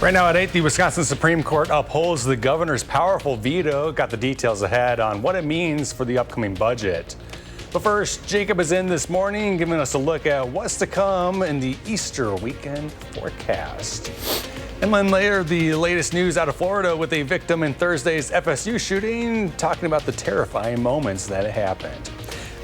Right now at 8, the Wisconsin Supreme Court upholds the governor's powerful veto. Got the details ahead on what it means for the upcoming budget. But first, Jacob is in this morning giving us a look at what's to come in the Easter weekend forecast. And then later, the latest news out of Florida with a victim in Thursday's FSU shooting, talking about the terrifying moments that happened.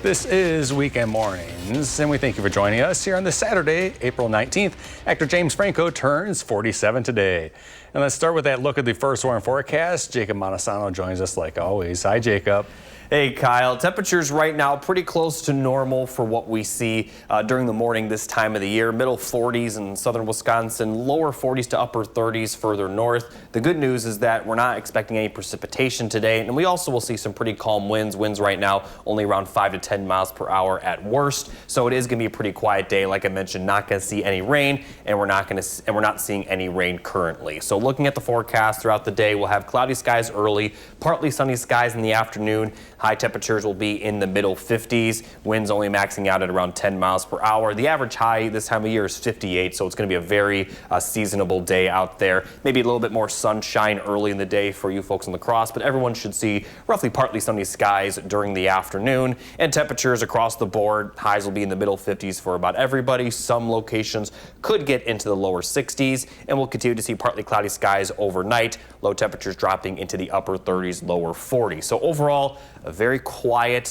This is Weekend Mornings, and we thank you for joining us here on this Saturday, April 19th. Actor James Franco turns 47 today. And let's start with that look at the first warning forecast. Jacob Montesano joins us like always. Hi, Jacob. Hey, Kyle. Temperatures right now pretty close to normal for what we see during the morning this time of the year. Middle 40s in southern Wisconsin, lower 40s to upper 30s further north. The good news is that we're not expecting any precipitation today, and we also will see some pretty calm winds. Winds right now only around 5 to 10 miles per hour at worst. So it is going to be a pretty quiet day. Like I mentioned, not going to see any rain, and we're not seeing any rain currently. So looking at the forecast throughout the day, we'll have cloudy skies early, partly sunny skies in the afternoon. High temperatures will be in the middle 50s. Winds only maxing out at around 10 miles per hour. The average high this time of year is 58, so it's going to be a very seasonable day out there. Maybe a little bit more sunshine early in the day for you folks in La Crosse, but everyone should see roughly partly sunny skies during the afternoon. And temperatures across the board, highs will be in the middle 50s for about everybody. Some locations could get into the lower 60s, and we'll continue to see partly cloudy skies overnight. Low temperatures dropping into the upper 30s, lower 40s. So overall, a very quiet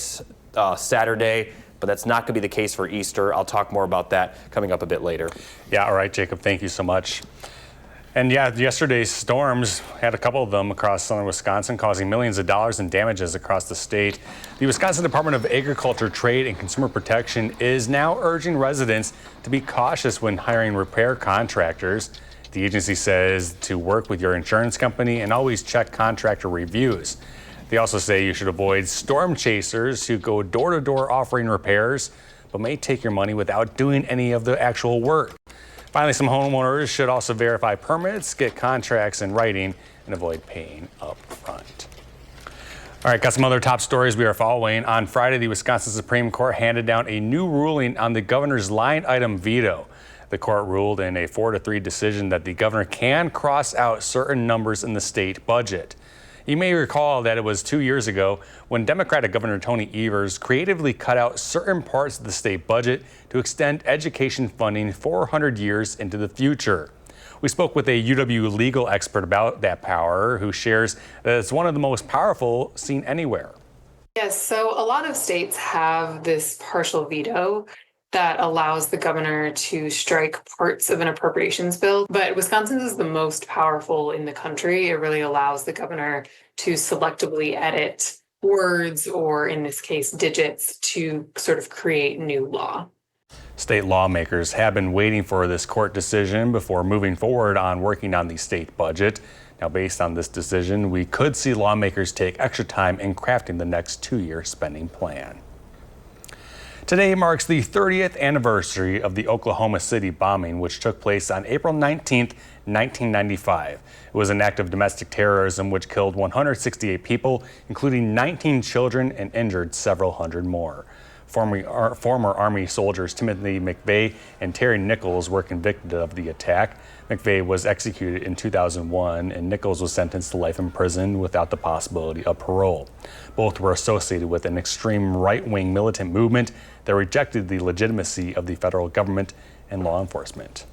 Saturday, but that's not going to be the case for Easter. I'll talk more about that coming up a bit later. Yeah, all right, Jacob, thank you so much. And yeah, yesterday's storms had a couple of them across southern Wisconsin, causing millions of dollars in damages across the state. The Wisconsin Department of Agriculture, Trade, and Consumer Protection is now urging residents to be cautious when hiring repair contractors. The agency says to work with your insurance company and always check contractor reviews. They also say you should avoid storm chasers who go door to door offering repairs, but may take your money without doing any of the actual work. Finally, some homeowners should also verify permits, get contracts in writing, and avoid paying up front. All right, got some other top stories we are following. On Friday, the Wisconsin Supreme Court handed down a new ruling on the governor's line item veto. The court ruled in a 4-3 decision that the governor can cross out certain numbers in the state budget. You may recall that it was 2 years ago when Democratic Governor Tony Evers creatively cut out certain parts of the state budget to extend education funding 400 years into the future. We spoke with a UW legal expert about that power, who shares that it's one of the most powerful seen anywhere. Yes, so a lot of states have this partial veto that allows the governor to strike parts of an appropriations bill. But Wisconsin's is the most powerful in the country. It really allows the governor to selectively edit words, or in this case, digits, to sort of create new law. State lawmakers have been waiting for this court decision before moving forward on working on the state budget. Now, based on this decision, we could see lawmakers take extra time in crafting the next 2-year spending plan. Today marks the 30th anniversary of the Oklahoma City bombing, which took place on April 19th, 1995. It was an act of domestic terrorism which killed 168 people, including 19 children, and injured several hundred more. Former Army soldiers Timothy McVeigh and Terry Nichols were convicted of the attack. McVeigh was executed in 2001, and Nichols was sentenced to life in prison without the possibility of parole. Both were associated with an extreme right-wing militant movement that rejected the legitimacy of the federal government and law enforcement.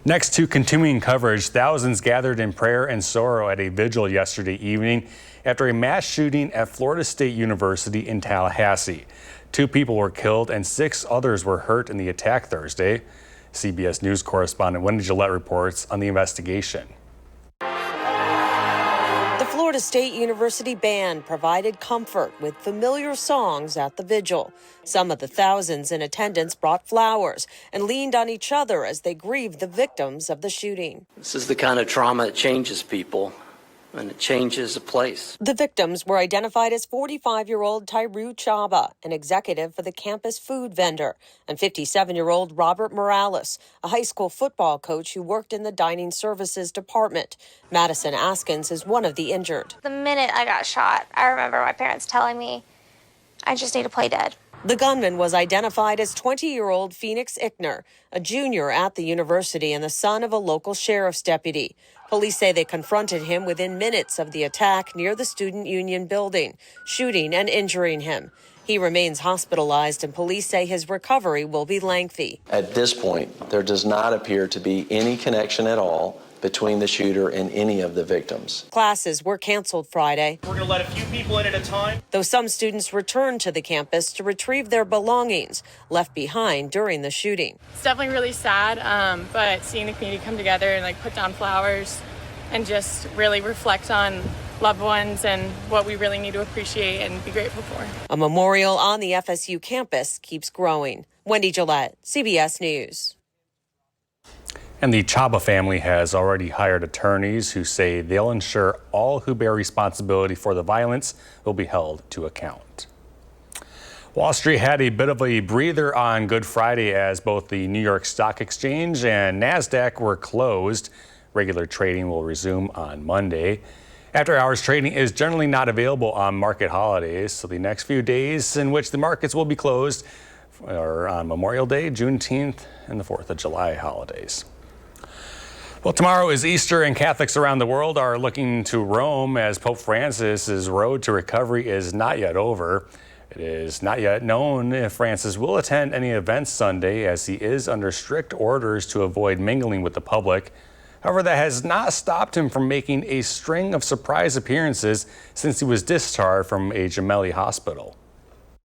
Next to continuing coverage, thousands gathered in prayer and sorrow at a vigil yesterday evening after a mass shooting at Florida State University in Tallahassee. 2 people were killed and 6 others were hurt in the attack Thursday. CBS News correspondent Wendy Gillette reports on the investigation. The Florida State University band provided comfort with familiar songs at the vigil. Some of the thousands in attendance brought flowers and leaned on each other as they grieved the victims of the shooting. This is the kind of trauma that changes people, and it changes a place. The victims were identified as 45-year-old Tyru Chaba, an executive for the campus food vendor, and 57-year-old Robert Morales, a high school football coach who worked in the dining services department. Madison Askins is one of the injured. The minute I got shot, I remember my parents telling me, I just need to play dead. The gunman was identified as 20-year-old Phoenix Ickner, a junior at the university and the son of a local sheriff's deputy. Police say they confronted him within minutes of the attack near the Student Union building, shooting and injuring him. He remains hospitalized, and police say his recovery will be lengthy. At this point, there does not appear to be any connection at all between the shooter and any of the victims. Classes were canceled Friday. We're going to let a few people in at a time. Though some students returned to the campus to retrieve their belongings left behind during the shooting. It's definitely really sad, but seeing the community come together and put down flowers and just really reflect on loved ones and what we really need to appreciate and be grateful for. A memorial on the FSU campus keeps growing. Wendy Gillette, CBS News. And the Chaba family has already hired attorneys who say they'll ensure all who bear responsibility for the violence will be held to account. Wall Street had a bit of a breather on Good Friday as both the New York Stock Exchange and NASDAQ were closed. Regular trading will resume on Monday. After-hours trading is generally not available on market holidays, so the next few days in which the markets will be closed are on Memorial Day, Juneteenth, and the 4th of July holidays. Well, tomorrow is Easter, and Catholics around the world are looking to Rome as Pope Francis's road to recovery is not yet over. It is not yet known if Francis will attend any events Sunday, as he is under strict orders to avoid mingling with the public. However, that has not stopped him from making a string of surprise appearances since he was discharged from a Gemelli hospital.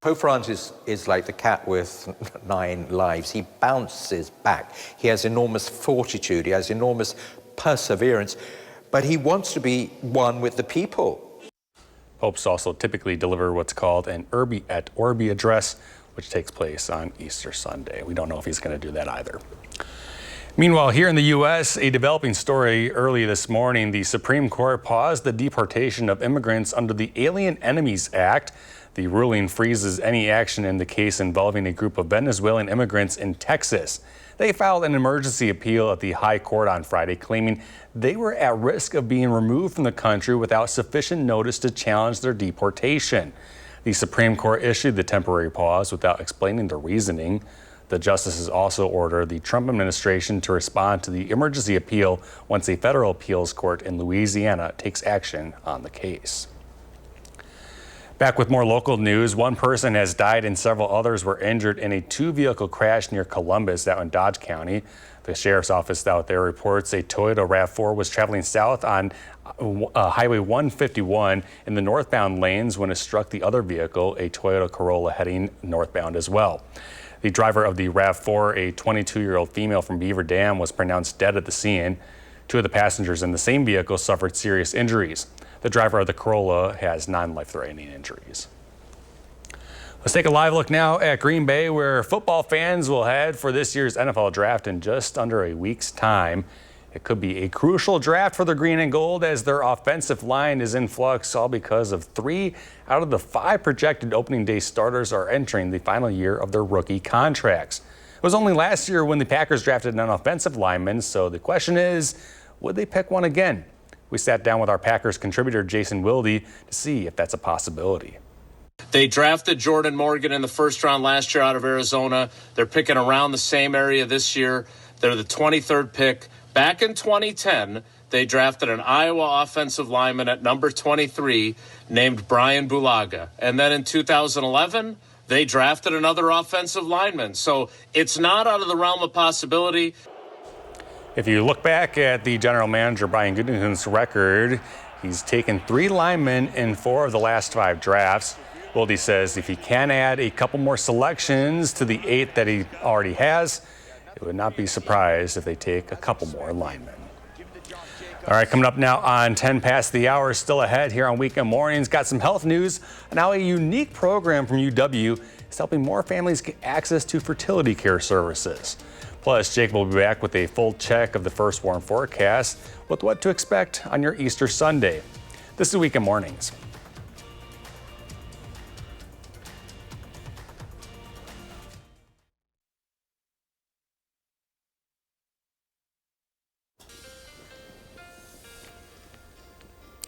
Pope Francis is like the cat with 9 lives. He bounces back. He has enormous fortitude. He has enormous perseverance. But he wants to be one with the people. Popes also typically deliver what's called an Urbi et Orbi address, which takes place on Easter Sunday. We don't know if he's going to do that either. Meanwhile, here in the U.S., a developing story early this morning, the Supreme Court paused the deportation of immigrants under the Alien Enemies Act. The ruling freezes any action in the case involving a group of Venezuelan immigrants in Texas. They filed an emergency appeal at the High Court on Friday, claiming they were at risk of being removed from the country without sufficient notice to challenge their deportation. The Supreme Court issued the temporary pause without explaining the reasoning. The justices also ordered the Trump administration to respond to the emergency appeal once a federal appeals court in Louisiana takes action on the case. Back with more local news, one person has died and several others were injured in a 2-vehicle crash near Columbus out in Dodge County. The sheriff's office out there reports a Toyota RAV4 was traveling south on Highway 151 in the northbound lanes when it struck the other vehicle, a Toyota Corolla heading northbound as well. The driver of the RAV4, a 22-year-old female from Beaver Dam, was pronounced dead at the scene. 2 of the passengers in the same vehicle suffered serious injuries. The driver of the Corolla has non-life-threatening injuries. Let's take a live look now at Green Bay, where football fans will head for this year's NFL draft in just under a week's time. It could be a crucial draft for the green and gold as their offensive line is in flux, all because of 3 out of the 5 projected opening day starters are entering the final year of their rookie contracts. It was only last year when the Packers drafted an offensive lineman, so the question is, would they pick one again? We sat down with our Packers contributor, Jason Wilde, to see if that's a possibility. They drafted Jordan Morgan in the first round last year out of Arizona. They're picking around the same area this year. They're the 23rd pick. Back in 2010, they drafted an Iowa offensive lineman at number 23 named Brian Bulaga. And then in 2011, they drafted another offensive lineman. So it's not out of the realm of possibility. If you look back at the general manager, Brian Gutekunst's record, he's taken 3 linemen in 4 of the last 5 drafts. Wilde says if he can add a couple more selections to the 8 that he already has, it would not be surprised if they take a couple more linemen. All right, coming up now on 10 past the hour, still ahead here on Weekend Mornings. Got some health news. Now a unique program from UW is helping more families get access to fertility care services. Plus, Jake will be back with a full check of the first warm forecast with what to expect on your Easter Sunday. This is Weekend Mornings.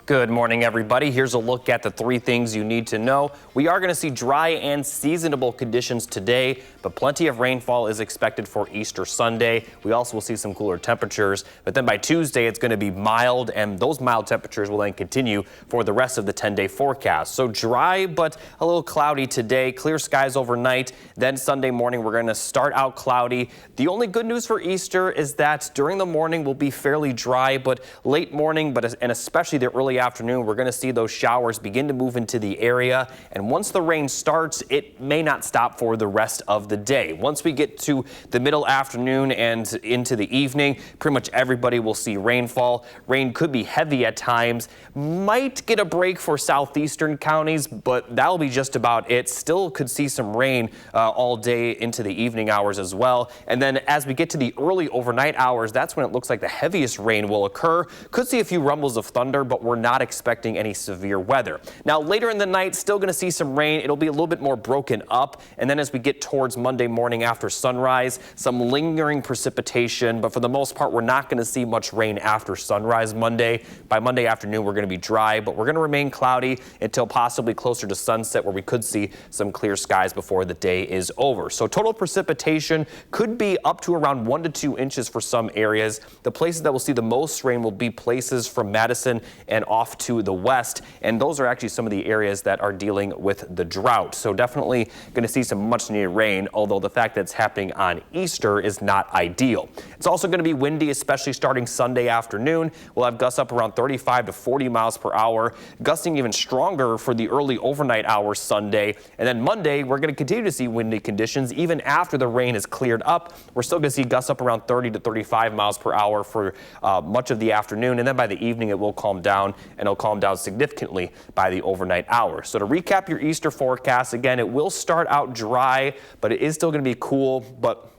Good morning, everybody. Here's a look at the 3 things you need to know. We are going to see dry and seasonable conditions today, but plenty of rainfall is expected for Easter Sunday. We also will see some cooler temperatures, but then by Tuesday, it's going to be mild, and those mild temperatures will then continue for the rest of the 10-day forecast. So dry, but a little cloudy today, clear skies overnight. Then Sunday morning, we're going to start out cloudy. The only good news for Easter is that during the morning will be fairly dry, but late morning, and especially the early afternoon, we're going to see those showers begin to move into the area. And once the rain starts, it may not stop for the rest of the day. Once we get to the middle afternoon and into the evening, pretty much everybody will see rainfall. Rain could be heavy at times, might get a break for southeastern counties, but that'll be just about it. Still could see some rain all day into the evening hours as well. And then as we get to the early overnight hours, that's when it looks like the heaviest rain will occur. Could see a few rumbles of thunder, but we're not expecting any severe weather. Now later in the night, still going to see some rain. It'll be a little bit more broken up. And then as we get towards Monday morning after sunrise, some lingering precipitation, but for the most part, we're not going to see much rain after sunrise Monday. By Monday afternoon, we're going to be dry, but we're going to remain cloudy until possibly closer to sunset, where we could see some clear skies before the day is over. So total precipitation could be up to around 1 to 2 inches for some areas. The places that will see the most rain will be places from Madison and off to the west, and those are actually some of the areas that are dealing with the drought. So definitely going to see some much needed rain, although the fact that it's happening on Easter is not ideal. It's also going to be windy, especially starting Sunday afternoon. We'll have gusts up around 35 to 40 miles per hour, gusting even stronger for the early overnight hours Sunday. And then Monday, we're going to continue to see windy conditions even after the rain has cleared up. We're still going to see gusts up around 30 to 35 miles per hour for much of the afternoon. And then by the evening, it will calm down, and it'll calm down significantly by the overnight hours. So to recap your Easter forecast, again, it will start out dry, but it is still going to be cool. But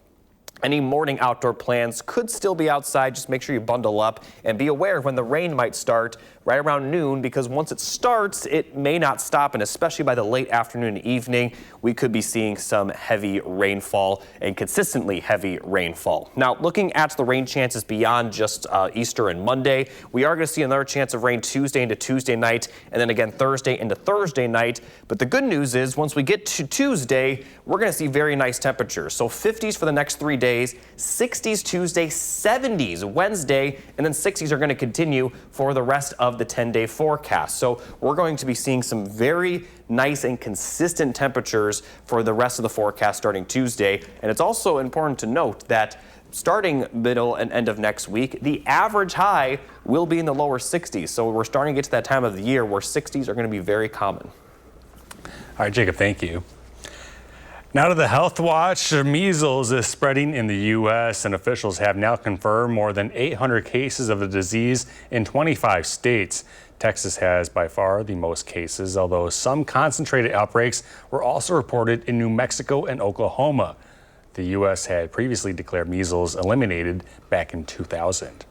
any morning outdoor plans could still be outside. Just make sure you bundle up and be aware when the rain might start right around noon, because once it starts, it may not stop. And especially by the late afternoon and evening, we could be seeing some heavy rainfall and consistently heavy rainfall. Now, looking at the rain chances beyond just Easter and Monday, we are going to see another chance of rain Tuesday into Tuesday night, and then again Thursday into Thursday night. But the good news is once we get to Tuesday, we're going to see very nice temperatures. So 50s for the next 3 days, 60s Tuesday, 70s Wednesday, and then 60s are going to continue for the rest of the 10-day forecast. So we're going to be seeing some very nice and consistent temperatures for the rest of the forecast starting Tuesday. And it's also important to note that starting middle and end of next week, the average high will be in the lower 60s. So we're starting to get to that time of the year where 60s are going to be very common. All right, Jacob, thank you. Now to the health watch. Measles is spreading in the U.S., and officials have now confirmed more than 800 cases of the disease in 25 states. Texas has by far the most cases, although some concentrated outbreaks were also reported in New Mexico and Oklahoma. The U.S. had previously declared measles eliminated back in 2000.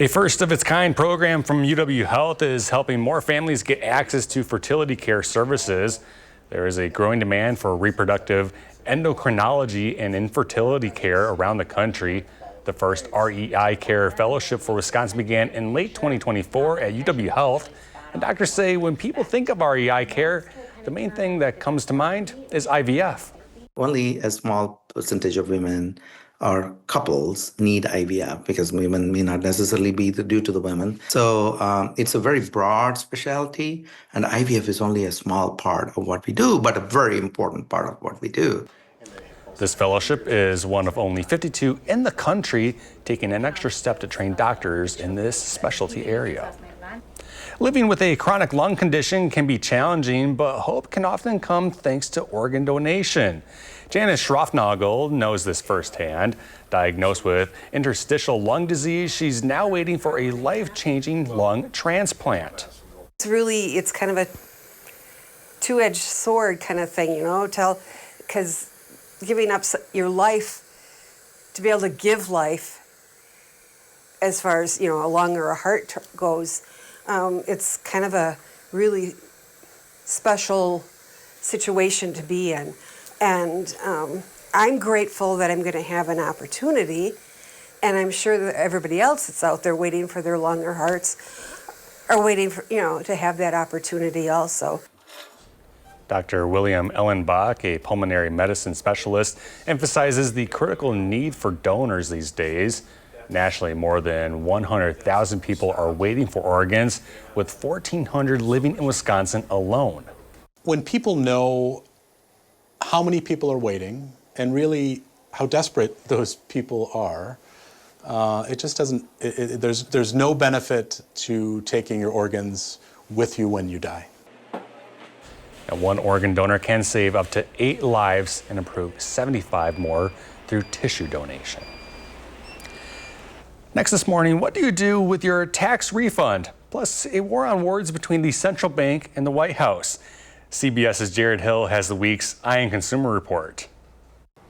A first-of-its-kind program from UW Health is helping more families get access to fertility care services. There is a growing demand for reproductive endocrinology and infertility care around the country. The first REI Care Fellowship for Wisconsin began in late 2024 at UW Health. And doctors say when people think of REI care, the main thing that comes to mind is IVF. Only a small percentage of women or couples need IVF because women may not necessarily be due to the women. So it's a very broad specialty, and IVF is only a small part of what we do, but a very important part of what we do. This fellowship is one of only 52 in the country, taking an extra step to train doctors in this specialty area. Living with a chronic lung condition can be challenging, but hope can often come thanks to organ donation. Janice Schroffnagel knows this firsthand. Diagnosed with interstitial lung disease, she's now waiting for a life-changing lung transplant. It's kind of a two-edged sword kind of thing, because giving up your life to be able to give life, as far as, a lung or a heart goes, it's kind of a really special situation to be in. And I'm grateful that I'm going to have an opportunity, and I'm sure that everybody else that's out there waiting for their lung or hearts are waiting for, to have that opportunity also. Dr. William Ellenbach, a pulmonary medicine specialist, emphasizes the critical need for donors these days. Nationally, more than 100,000 people are waiting for organs, with 1,400 living in Wisconsin alone. When people know how many people are waiting and really how desperate those people are, it just doesn't, there's no benefit to taking your organs with you when you die. And one organ donor can save up to 8 lives and improve 75 more through tissue donation. Next this morning, what do you do with your tax refund? Plus, a war on words between the central bank and the White House. CBS's Jared Hill has the week's Eye on Consumer report.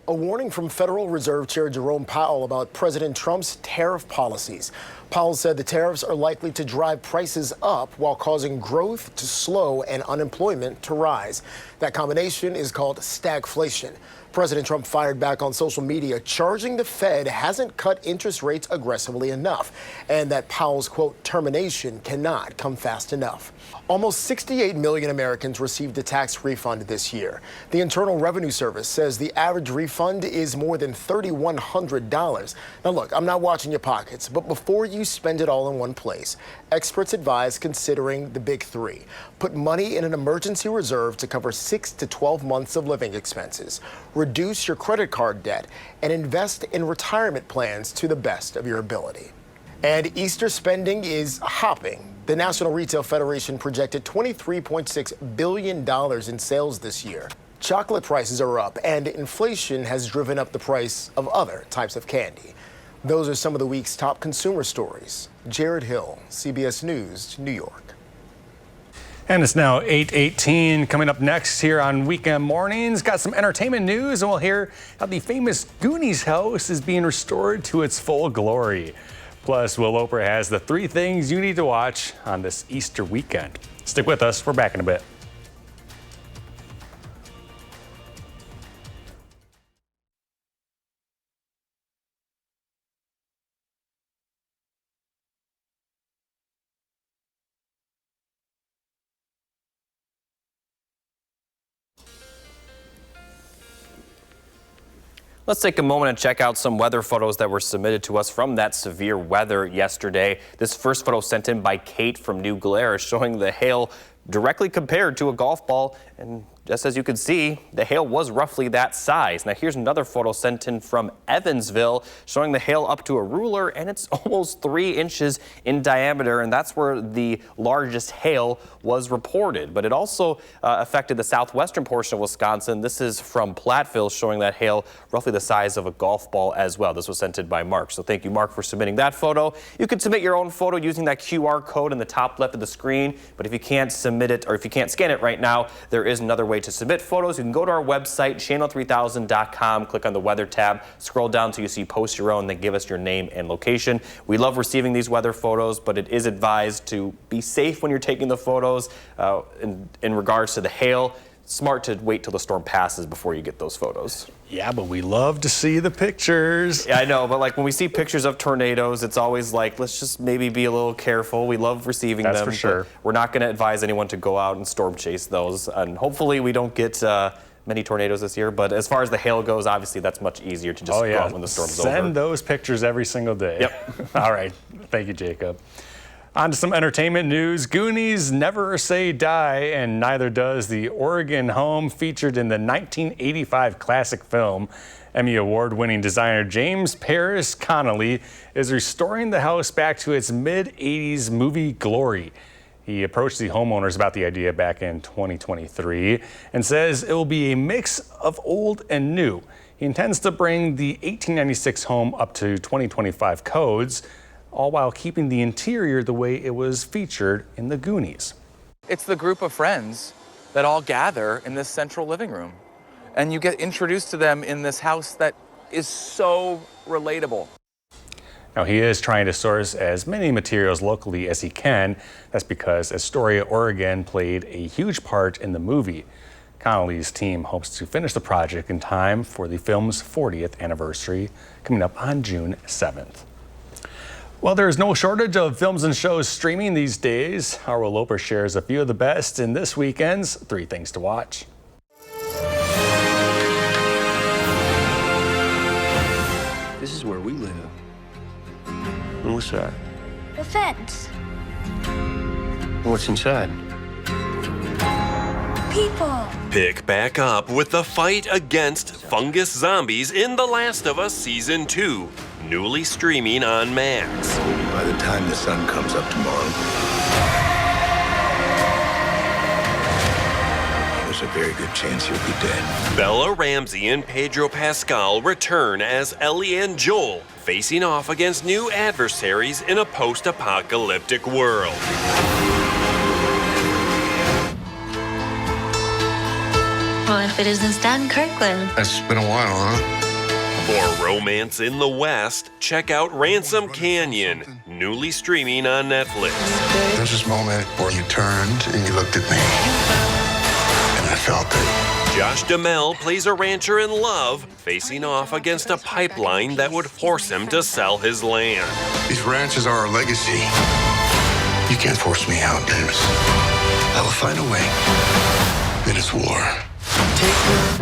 A warning from Federal Reserve Chair Jerome Powell about President Trump's tariff policies. Powell said the tariffs are likely to drive prices up while causing growth to slow and unemployment to rise. That combination is called stagflation. President Trump fired back on social media, charging the Fed hasn't cut interest rates aggressively enough, and that Powell's, quote, termination cannot come fast enough. Almost 68 million Americans received a tax refund this year. The Internal Revenue Service says the average refund is more than $3,100. Now look, I'm not watching your pockets, but before you spend it all in one place, experts advise considering the big three. Put money in an emergency reserve to cover 6 to 12 months of living expenses. Reduce your credit card debt and invest in retirement plans to the best of your ability. And Easter spending is hopping. The National Retail Federation projected $23.6 billion in sales this year. Chocolate prices are up, and inflation has driven up the price of other types of candy. Those are some of the week's top consumer stories. Jared Hill, CBS News, New York. And it's now 8:18. Coming up next here on Weekend Mornings, got some entertainment news, and we'll hear how the famous Goonies house is being restored to its full glory. Plus, Will Oprah has the 3 things you need to watch on this Easter weekend. Stick with us. We're back in a bit. Let's take a moment and check out some weather photos that were submitted to us from that severe weather yesterday. This first photo sent in by Kate from New Glarus showing the hail directly compared to a golf ball, and just as you can see, the hail was roughly that size. Now here's another photo sent in from Evansville showing the hail up to a ruler, and it's almost 3 inches in diameter, and that's where the largest hail was reported. But it also affected the southwestern portion of Wisconsin. This is from Platteville showing that hail roughly the size of a golf ball as well. This was sent in by Mark. So thank you, Mark, for submitting that photo. You can submit your own photo using that QR code in the top left of the screen, but if you can't submit it or if you can't scan it right now, there is another way to submit photos. You can go to our website, channel3000.com, click on the weather tab, scroll down till you see post your own, then give us your name and location. We love receiving these weather photos, but it is advised to be safe when you're taking the photos. In regards to the hail, smart to wait till the storm passes before you get those photos. Yeah, but we love to see the pictures. Yeah, I know, but like when we see pictures of tornadoes, it's always like, let's just maybe be a little careful. We love receiving them. That's for sure. We're not going to advise anyone to go out and storm chase those. And hopefully we don't get many tornadoes this year. But as far as the hail goes, obviously that's much easier to just go out when the storm's over. Send those pictures every single day. Yep. All right. Thank you, Jacob. On to some entertainment news. Goonies never say die, and neither does the Oregon home featured in the 1985 classic film. Emmy Award-winning designer James Paris Connolly is restoring the house back to its mid-'80s movie glory. He approached the homeowners about the idea back in 2023 and says it will be a mix of old and new. He intends to bring the 1896 home up to 2025 codes, all while keeping the interior the way it was featured in the Goonies. It's the group of friends that all gather in this central living room, and you get introduced to them in this house that is so relatable. Now, he is trying to source as many materials locally as he can. That's because Astoria, Oregon played a huge part in the movie. Connolly's team hopes to finish the project in time for the film's 40th anniversary coming up on June 7th. Well, there's no shortage of films and shows streaming these days. Our Will Loper shares a few of the best in this weekend's 3 Things to Watch. This is where we live. And what's that? The fence. What's inside? People. Pick back up with the fight against fungus zombies in The Last of Us Season 2, newly streaming on Max. By the time the sun comes up tomorrow, there's a very good chance you'll be dead. Bella Ramsey and Pedro Pascal return as Ellie and Joel, facing off against new adversaries in a post-apocalyptic world. Well, if it isn't Stan Kirkland. It's been a while, huh? For romance in the West, check out Ransom Canyon, newly streaming on Netflix. There's this moment where you turned and you looked at me, and I felt it. Josh Duhamel plays a rancher in love, facing off against a pipeline that would force him to sell his land. These ranches are our legacy. You can't force me out, James. I will find a way. It is war.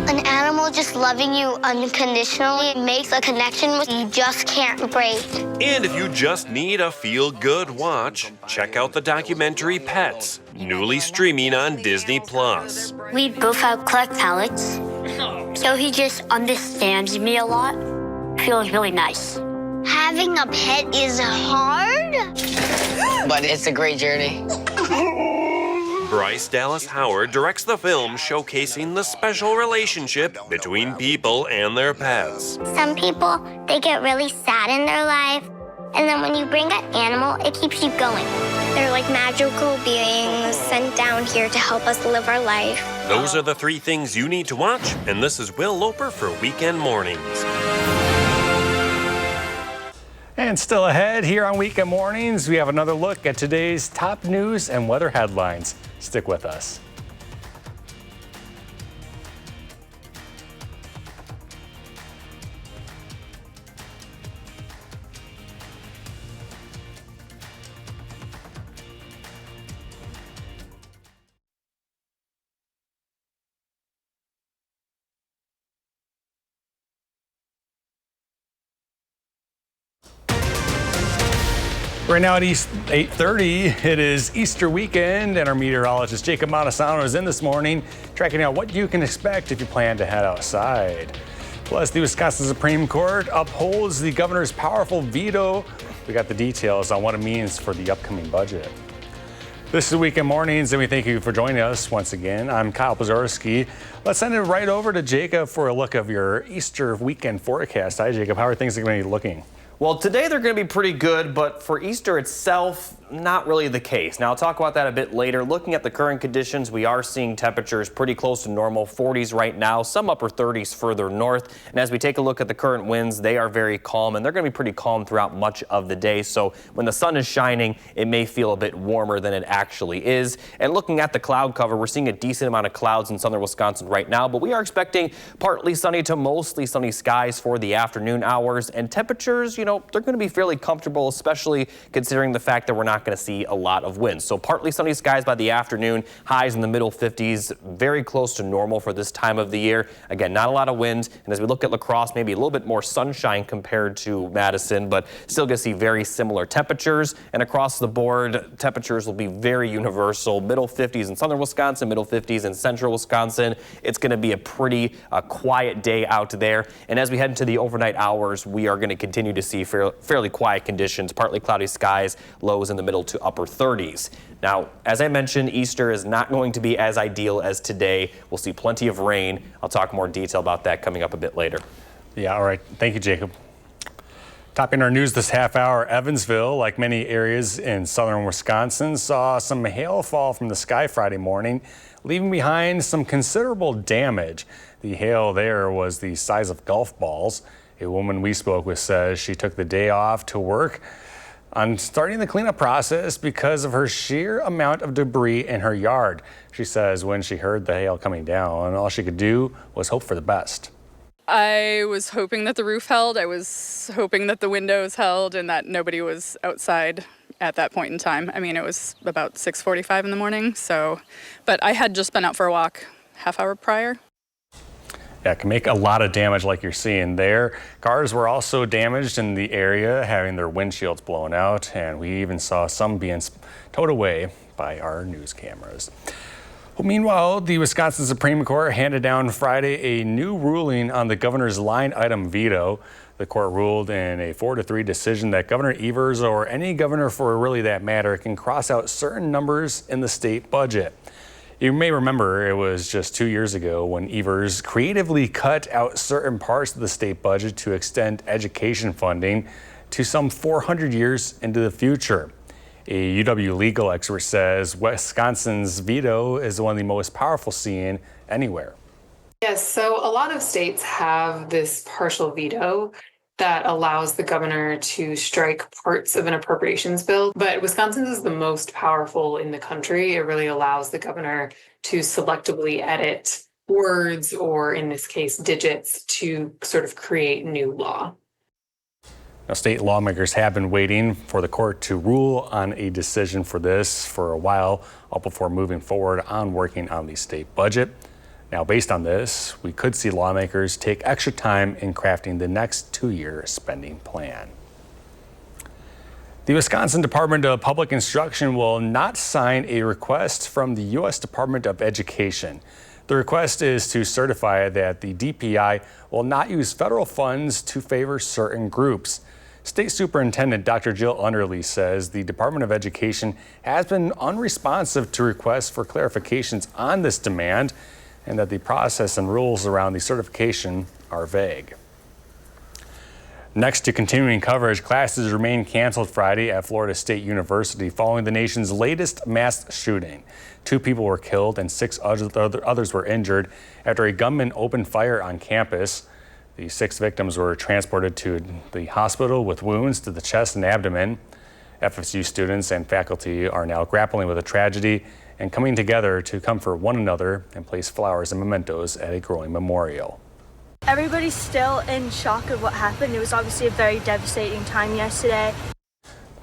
An animal just loving you unconditionally makes a connection with you just can't break. And if you just need a feel-good watch, check out the documentary Pets, newly streaming on Disney+. We both have collect palettes, so he just understands me a lot. Feels really nice. Having a pet is hard, but it's a great journey. Bryce Dallas Howard directs the film showcasing the special relationship between people and their pets. Some people, they get really sad in their life, and then when you bring an animal, it keeps you going. They're like magical beings sent down here to help us live our life. Those are the 3 things you need to watch, and this is Will Loper for Weekend Mornings. And still ahead here on Weekend Mornings, we have another look at today's top news and weather headlines. Stick with us. Right now at 8:30, it is Easter weekend, and our meteorologist Jacob Montesano is in this morning, tracking out what you can expect if you plan to head outside. Plus, the Wisconsin Supreme Court upholds the governor's powerful veto. We got the details on what it means for the upcoming budget. This is Weekend Mornings, and we thank you for joining us once again. I'm Kyle Pazorski. Let's send it right over to Jacob for a look of your Easter weekend forecast. Hi, Jacob. How are things going to be looking? Well, today they're going to be pretty good, but for Easter itself, not really the case. Now, I'll talk about that a bit later. Looking at the current conditions, we are seeing temperatures pretty close to normal, 40s right now, some upper 30s further north. And as we take a look at the current winds, they are very calm, and they're going to be pretty calm throughout much of the day. So when the sun is shining, it may feel a bit warmer than it actually is. And looking at the cloud cover, we're seeing a decent amount of clouds in southern Wisconsin right now, but we are expecting partly sunny to mostly sunny skies for the afternoon hours. And temperatures, they're going to be fairly comfortable, especially considering the fact that we're not going to see a lot of wind. So partly sunny skies by the afternoon, highs in the middle 50s, very close to normal for this time of the year. Again, not a lot of wind. And as we look at La Crosse, maybe a little bit more sunshine compared to Madison, but still going to see very similar temperatures. And across the board, temperatures will be very universal. Middle 50s in southern Wisconsin, middle 50s in central Wisconsin. It's going to be a pretty quiet day out there. And as we head into the overnight hours, we are going to continue to see fairly quiet conditions, partly cloudy skies, lows in the middle to upper 30s. Now, as I mentioned, Easter is not going to be as ideal as today. We'll see plenty of rain. I'll talk more detail about that coming up a bit later. Yeah, all right. Thank you, Jacob. Topping our news this half hour, Evansville, like many areas in southern Wisconsin, saw some hail fall from the sky Friday morning, leaving behind some considerable damage. The hail there was the size of golf balls. A woman we spoke with says she took the day off to work on starting the cleanup process because of her sheer amount of debris in her yard. She says when she heard the hail coming down, all she could do was hope for the best. I was hoping that the roof held. I was hoping that the windows held and that nobody was outside at that point in time. I mean, it was about 6:45 in the morning, but I had just been out for a walk half hour prior. Yeah, it can make a lot of damage like you're seeing there. Cars were also damaged in the area, having their windshields blown out, and we even saw some being towed away by our news cameras. Well, meanwhile, the Wisconsin Supreme Court handed down Friday a new ruling on the governor's line item veto. The court ruled in a 4-3 decision that Governor Evers, or any governor for really that matter, can cross out certain numbers in the state budget. You may remember it was just 2 years ago when Evers creatively cut out certain parts of the state budget to extend education funding to some 400 years into the future. A UW legal expert says Wisconsin's veto is one of the most powerful seen anywhere. Yes, so a lot of states have this partial veto that allows the governor to strike parts of an appropriations bill, but Wisconsin's is the most powerful in the country. It really allows the governor to selectively edit words, or in this case, digits, to sort of create new law. Now, state lawmakers have been waiting for the court to rule on a decision for this for a while, all before moving forward on working on the state budget. Now, based on this, we could see lawmakers take extra time in crafting the next 2-year spending plan. The Wisconsin Department of Public Instruction will not sign a request from the U.S. Department of Education. The request is to certify that the DPI will not use federal funds to favor certain groups. State Superintendent Dr. Jill Underly says the Department of Education has been unresponsive to requests for clarifications on this demand, and that the process and rules around the certification are vague. Next to continuing coverage, classes remain canceled Friday at Florida State University following the nation's latest mass shooting. 2 people were killed and 6 others were injured after a gunman opened fire on campus. The 6 victims were transported to the hospital with wounds to the chest and abdomen. FSU students and faculty are now grappling with the tragedy and coming together to comfort one another and place flowers and mementos at a growing memorial. Everybody's still in shock of what happened. It was obviously a very devastating time yesterday.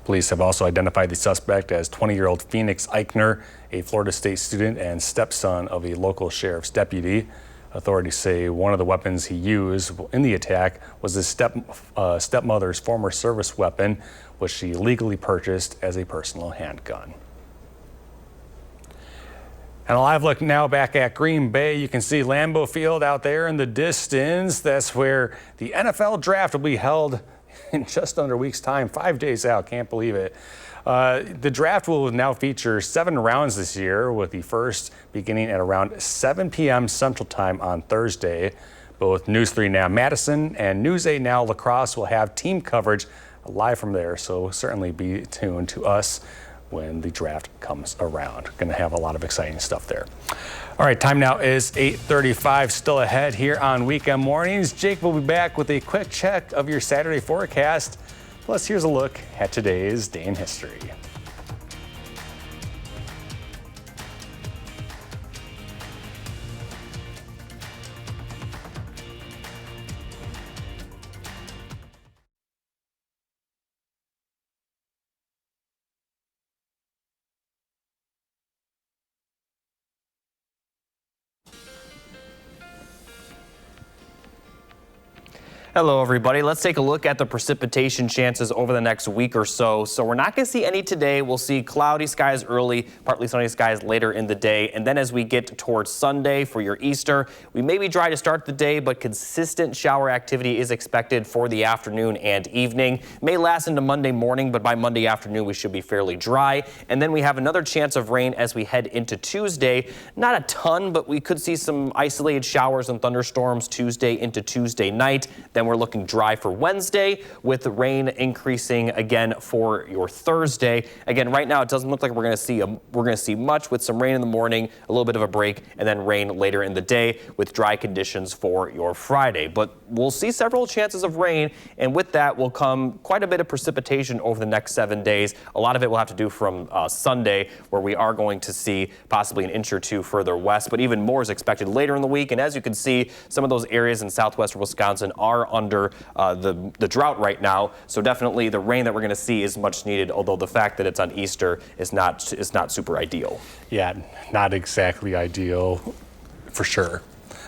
Police have also identified the suspect as 20-year-old Phoenix Eichner, a Florida State student and stepson of a local sheriff's deputy. Authorities say one of the weapons he used in the attack was his stepmother's former service weapon, which she legally purchased as a personal handgun. And a live look now back at Green Bay. You can see Lambeau Field out there in the distance. That's where the NFL draft will be held in just under a week's time, 5 days out. Can't believe it. The draft will now feature 7 rounds this year, with the first beginning at around 7 p.m. Central Time on Thursday. Both News 3 Now Madison and News 8 Now La Crosse will have team coverage live from there, so certainly be tuned to us when the draft comes around. Going to have a lot of exciting stuff there. All right, time now is 8:35. Still ahead here on Weekend Mornings. Jake will be back with a quick check of your Saturday forecast. Plus, here's a look at today's day in history. Hello, everybody. Let's take a look at the precipitation chances over the next week or so. So we're not going to see any today. We'll see cloudy skies early, partly sunny skies later in the day. And then as we get towards Sunday for your Easter, we may be dry to start the day, but consistent shower activity is expected for the afternoon and evening. May last into Monday morning, but by Monday afternoon, we should be fairly dry. And then we have another chance of rain as we head into Tuesday. Not a ton, but we could see some isolated showers and thunderstorms Tuesday into Tuesday night. Then then we're looking dry for Wednesday with the rain increasing again for your Thursday. Again, right now it doesn't look like we're going to see much, with some rain in the morning, a little bit of a break, and then rain later in the day with dry conditions for your Friday. But we'll see several chances of rain, and with that will come quite a bit of precipitation over the next 7 days. A lot of it will have to do from Sunday, where we are going to see possibly an inch or two further west, but even more is expected later in the week. And as you can see, some of those areas in southwestern Wisconsin are under the drought right now. So definitely the rain that we're going to see is much needed, although the fact that it's on Easter is not super ideal. Yeah, not exactly ideal for sure.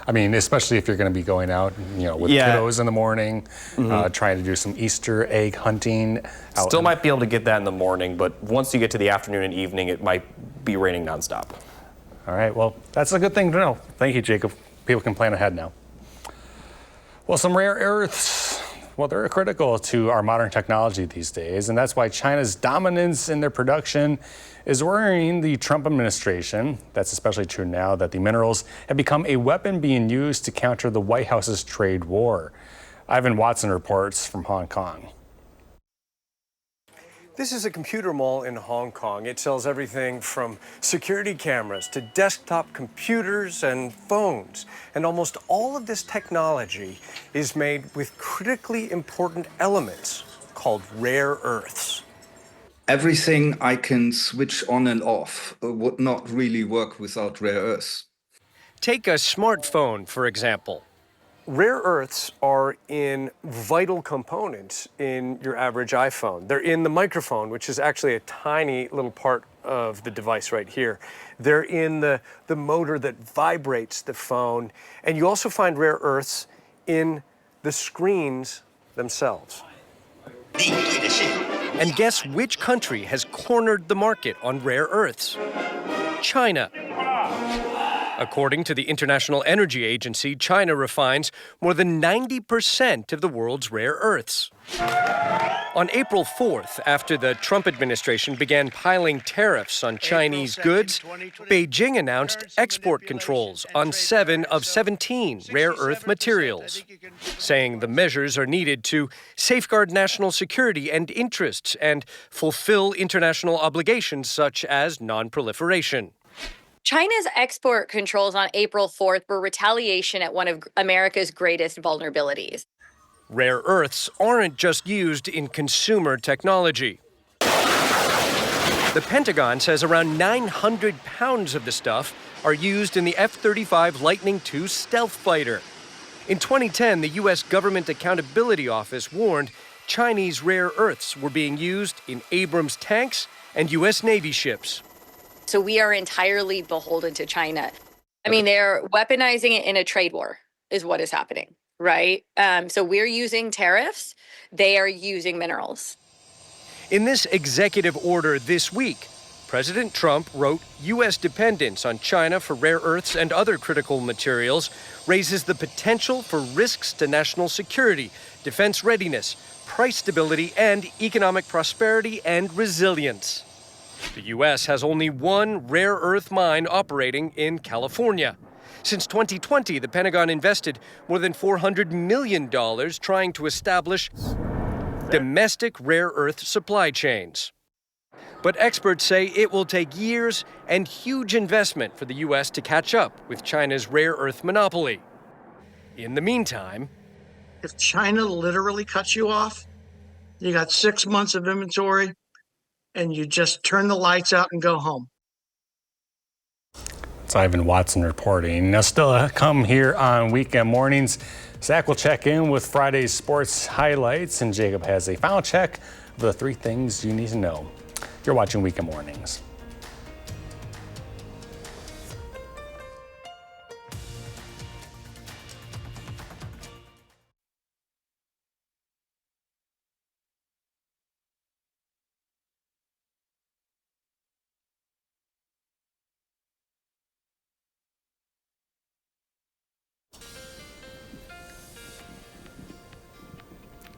I mean, especially if you're going to be going out, with kiddos in the morning, trying to do some Easter egg hunting. Still might be able to get that in the morning, but once you get to the afternoon and evening, it might be raining nonstop. All right, well, that's a good thing to know. Thank you, Jacob. People can plan ahead now. Well, some rare earths, they're critical to our modern technology these days, and that's why China's dominance in their production is worrying the Trump administration. That's especially true now that the minerals have become a weapon being used to counter the White House's trade war. Ivan Watson reports from Hong Kong. This is a computer mall in Hong Kong. It sells everything from security cameras to desktop computers and phones. And almost all of this technology is made with critically important elements called rare earths. Everything I can switch on and off would not really work without rare earths. Take a smartphone, for example. Rare earths are in vital components in your average iPhone. They're in the microphone, which is actually a tiny little part of the device right here. They're in the motor that vibrates the phone. And you also find rare earths in the screens themselves. And guess which country has cornered the market on rare earths? China. According to the International Energy Agency, China refines more than 90% of the world's rare earths. On April 4th, after the Trump administration began piling tariffs on Chinese goods, Beijing announced export controls on 7 of 17 rare earth materials, saying the measures are needed to safeguard national security and interests and fulfill international obligations such as non-proliferation. China's export controls on April 4th were retaliation at one of America's greatest vulnerabilities. Rare earths aren't just used in consumer technology. The Pentagon says around 900 pounds of the stuff are used in the F-35 Lightning II stealth fighter. In 2010, the U.S. Government Accountability Office warned Chinese rare earths were being used in Abrams tanks and U.S. Navy ships. So we are entirely beholden to China. I mean, they're weaponizing it in a trade war is what is happening, right? So we're using tariffs. They are using minerals. In this executive order this week, President Trump wrote U.S. dependence on China for rare earths and other critical materials raises the potential for risks to national security, defense readiness, price stability, and economic prosperity and resilience. The U.S. has only one rare earth mine operating in California. Since 2020, the Pentagon invested more than $400 million trying to establish domestic rare earth supply chains. But experts say it will take years and huge investment for the U.S. to catch up with China's rare earth monopoly. In the meantime, if China literally cuts you off, you got 6 months of inventory, and you just turn the lights out and go home. It's Ivan Watson reporting. Now, still come here on weekend mornings. Zach will check in with Friday's sports highlights, and Jacob has a final check of the 3 things you need to know. You're watching Weekend Mornings.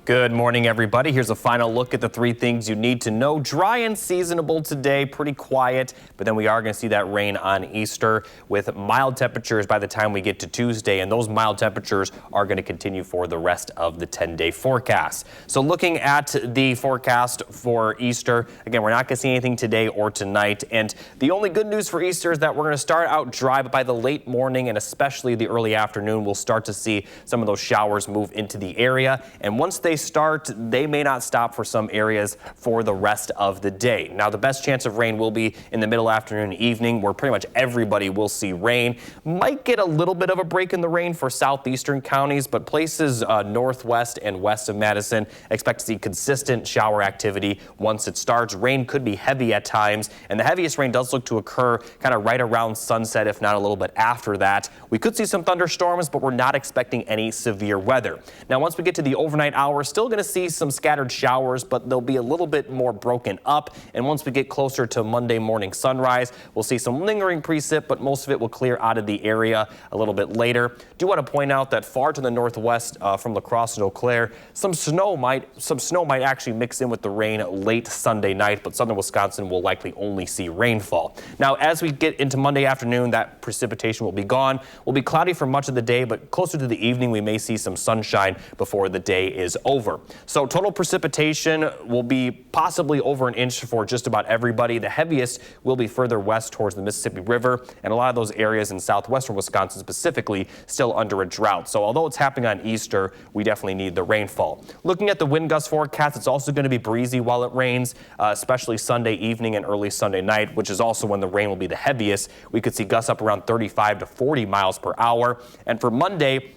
Good morning, everybody. Here's a final look at the 3 things you need to know. Dry and seasonable today, pretty quiet, but then we are going to see that rain on Easter with mild temperatures by the time we get to Tuesday, and those mild temperatures are going to continue for the rest of the 10-day forecast. So looking at the forecast for Easter, again, we're not going to see anything today or tonight, and the only good news for Easter is that we're going to start out dry, but by the late morning and especially the early afternoon, we'll start to see some of those showers move into the area, and once they start, they may not stop for some areas for the rest of the day. Now, the best chance of rain will be in the middle afternoon and evening, where pretty much everybody will see rain. Might get a little bit of a break in the rain for southeastern counties, but places northwest and west of Madison expect to see consistent shower activity once it starts. Rain could be heavy at times, and the heaviest rain does look to occur kind of right around sunset, if not a little bit after that. We could see some thunderstorms, but we're not expecting any severe weather. Now, once we get to the overnight hours, still going to see some scattered showers, but they'll be a little bit more broken up. And once we get closer to Monday morning sunrise, we'll see some lingering precip, but most of it will clear out of the area a little bit later. Do want to point out that far to the northwest from La Crosse and Eau Claire, some snow might actually mix in with the rain late Sunday night, but southern Wisconsin will likely only see rainfall. Now, as we get into Monday afternoon, that precipitation will be gone. Will be cloudy for much of the day, but closer to the evening, we may see some sunshine before the day is over. So total precipitation will be possibly over an inch for just about everybody. The heaviest will be further west towards the Mississippi River, and a lot of those areas in southwestern Wisconsin specifically still under a drought. So although it's happening on Easter, we definitely need the rainfall. Looking at the wind gust forecast, it's also going to be breezy while it rains, especially Sunday evening and early Sunday night, which is also when the rain will be the heaviest. We could see gusts up around 35 to 40 miles per hour. And for Monday,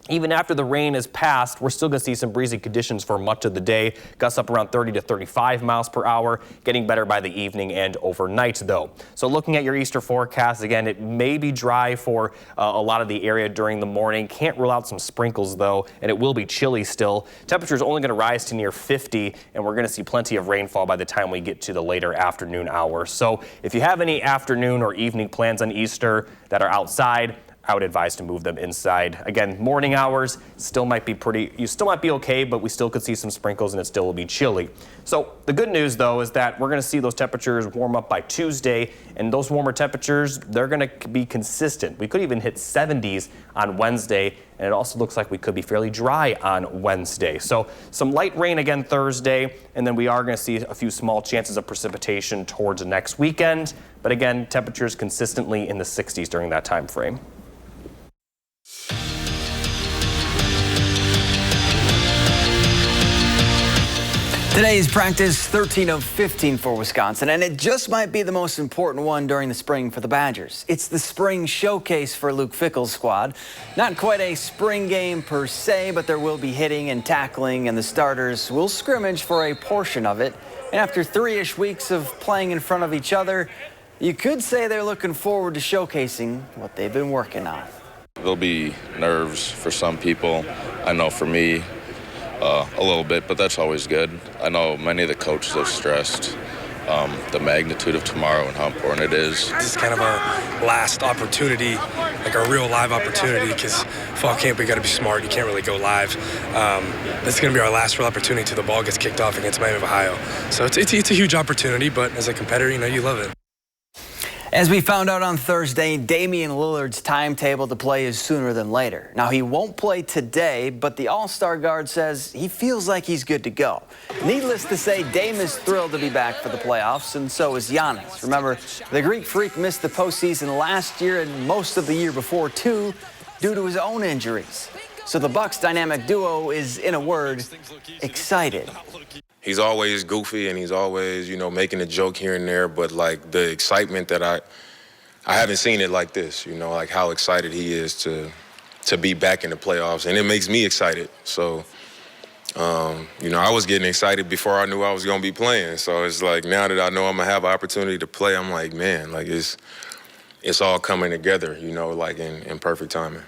even after the rain is passed, we're still going to see some breezy conditions for much of the day. Gusts up around 30 to 35 miles per hour, getting better by the evening and overnight, though. So looking at your Easter forecast, again, it may be dry for a lot of the area during the morning. Can't rule out some sprinkles, though, and it will be chilly still. Temperatures only going to rise to near 50, and we're going to see plenty of rainfall by the time we get to the later afternoon hours. So if you have any afternoon or evening plans on Easter that are outside, I would advise to move them inside. Again, morning hours still might be okay, but we still could see some sprinkles and it still will be chilly. So the good news, though, is that we're going to see those temperatures warm up by Tuesday, and those warmer temperatures, they're going to be consistent. We could even hit 70s on Wednesday, and it also looks like we could be fairly dry on Wednesday. So some light rain again Thursday, and then we are going to see a few small chances of precipitation towards next weekend. But again, temperatures consistently in the 60s during that time frame. Today's practice 13 of 15 for Wisconsin, and it just might be the most important one during the spring for the Badgers. It's the spring showcase for Luke Fickell's squad. Not quite a spring game per se, but there will be hitting and tackling, and the starters will scrimmage for a portion of it. And after 3-ish weeks of playing in front of each other, you could say they're looking forward to showcasing what they've been working on. There'll be nerves for some people. I know for me, a little bit, but that's always good. I know many of the coaches have stressed the magnitude of tomorrow and how important it is. This is kind of our last opportunity, like our real live opportunity, because fall camp, we got to be smart. You can't really go live. This is going to be our last real opportunity till the ball gets kicked off against Miami of Ohio. So it's a huge opportunity, but as a competitor, you love it. As we found out on Thursday, Damian Lillard's timetable to play is sooner than later. Now, he won't play today, but the All-Star guard says he feels like he's good to go. Needless to say, Dame is thrilled to be back for the playoffs, and so is Giannis. Remember, the Greek Freak missed the postseason last year and most of the year before, too, due to his own injuries. So the Bucks' dynamic duo is, in a word, excited. He's always goofy and he's always, making a joke here and there. But like the excitement that I haven't seen it like this, like how excited he is to be back in the playoffs. And it makes me excited. So, I was getting excited before I knew I was going to be playing. So it's like now that I know I'm going to have an opportunity to play, I'm like, man, like it's all coming together, like in perfect timing.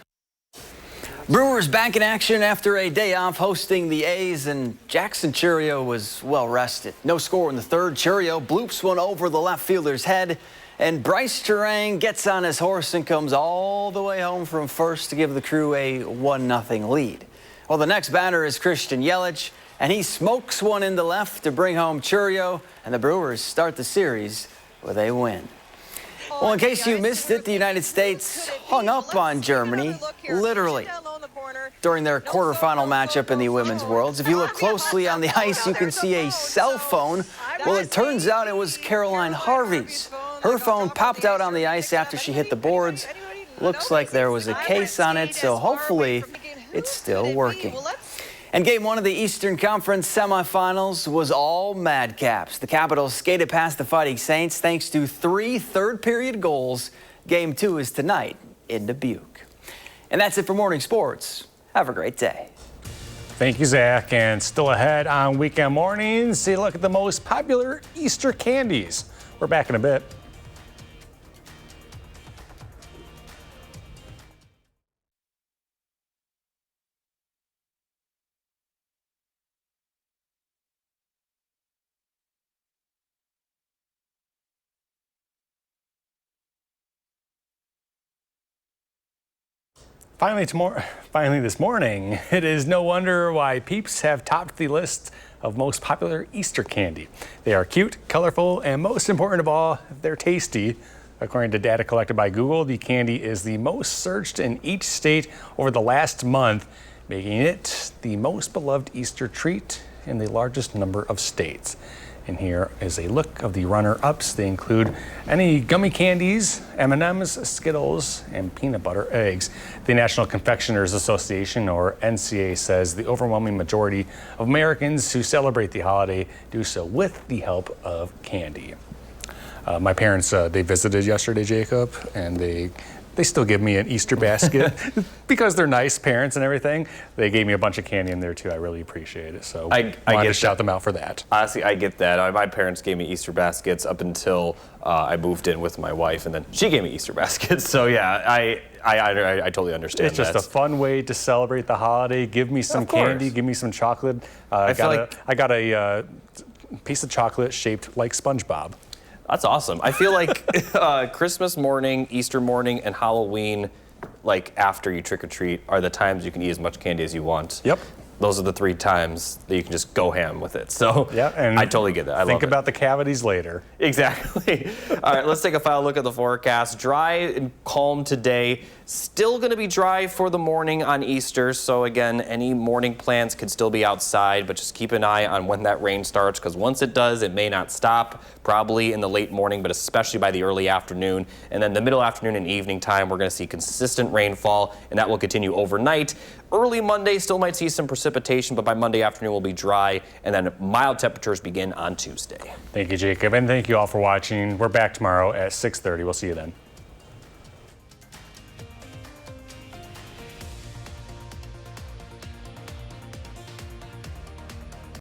Brewers back in action after a day off hosting the A's, and Jackson Chourio was well rested. No score in the third. Chourio bloops one over the left fielder's head, and Bryce Terang gets on his horse and comes all the way home from first to give the Crew a 1-0 lead. Well, the next batter is Christian Yelich, and he smokes one into left to bring home Churio, and the Brewers start the series with a win. Well, in case you missed it, the United States hung up on Germany, literally, during their quarterfinal matchup in the Women's Worlds. If you look closely on the ice, you can see a cell phone. Well, it turns out it was Caroline Harvey's. Her phone popped out on the ice after she hit the boards. Looks like there was a case on it, so hopefully it's still working. And game one of the Eastern Conference semifinals was all madcaps. The Capitals skated past the Fighting Saints thanks to 3 third-period goals. Game 2 is tonight in Dubuque. And that's it for Morning Sports. Have a great day. Thank you, Zach. And still ahead on Weekend Mornings, see a look at the most popular Easter candies. We're back in a bit. Finally this morning, it is no wonder why Peeps have topped the list of most popular Easter candy. They are cute, colorful, and most important of all, they're tasty. According to data collected by Google, the candy is the most searched in each state over the last month, making it the most beloved Easter treat in the largest number of states. And here is a look of the runner-ups. They include any gummy candies, M&Ms, Skittles, and peanut butter eggs. The National Confectioners Association, or NCA, says the overwhelming majority of Americans who celebrate the holiday do so with the help of candy. My parents, they visited yesterday, Jacob, and they still give me an Easter basket because they're nice parents and everything. They gave me a bunch of candy in there too. I really appreciate it. So I wanted to shout them out for that. Honestly, I get that. My parents gave me Easter baskets up until I moved in with my wife, and then she gave me Easter baskets. So yeah, I totally understand. It's just a fun way to celebrate the holiday. Give me some candy. Give me some chocolate. I got a piece of chocolate shaped like SpongeBob. That's awesome. I feel like Christmas morning, Easter morning, and Halloween, like after you trick or treat, are the times you can eat as much candy as you want. Yep. Those are the 3 times that you can just go ham with it. So yeah, and I totally get that. Think about the cavities later. Exactly. All right, let's take a final look at the forecast. Dry and calm today. Still going to be dry for the morning on Easter. So again, any morning plans could still be outside, but just keep an eye on when that rain starts, because once it does, it may not stop, probably in the late morning, but especially by the early afternoon. And then the middle afternoon and evening time, we're going to see consistent rainfall, and that will continue overnight. Early Monday still might see some precipitation, but by Monday afternoon will be dry, and then mild temperatures begin on Tuesday. Thank you, Jacob, and thank you all for watching. We're back tomorrow at 6:30. We'll see you then.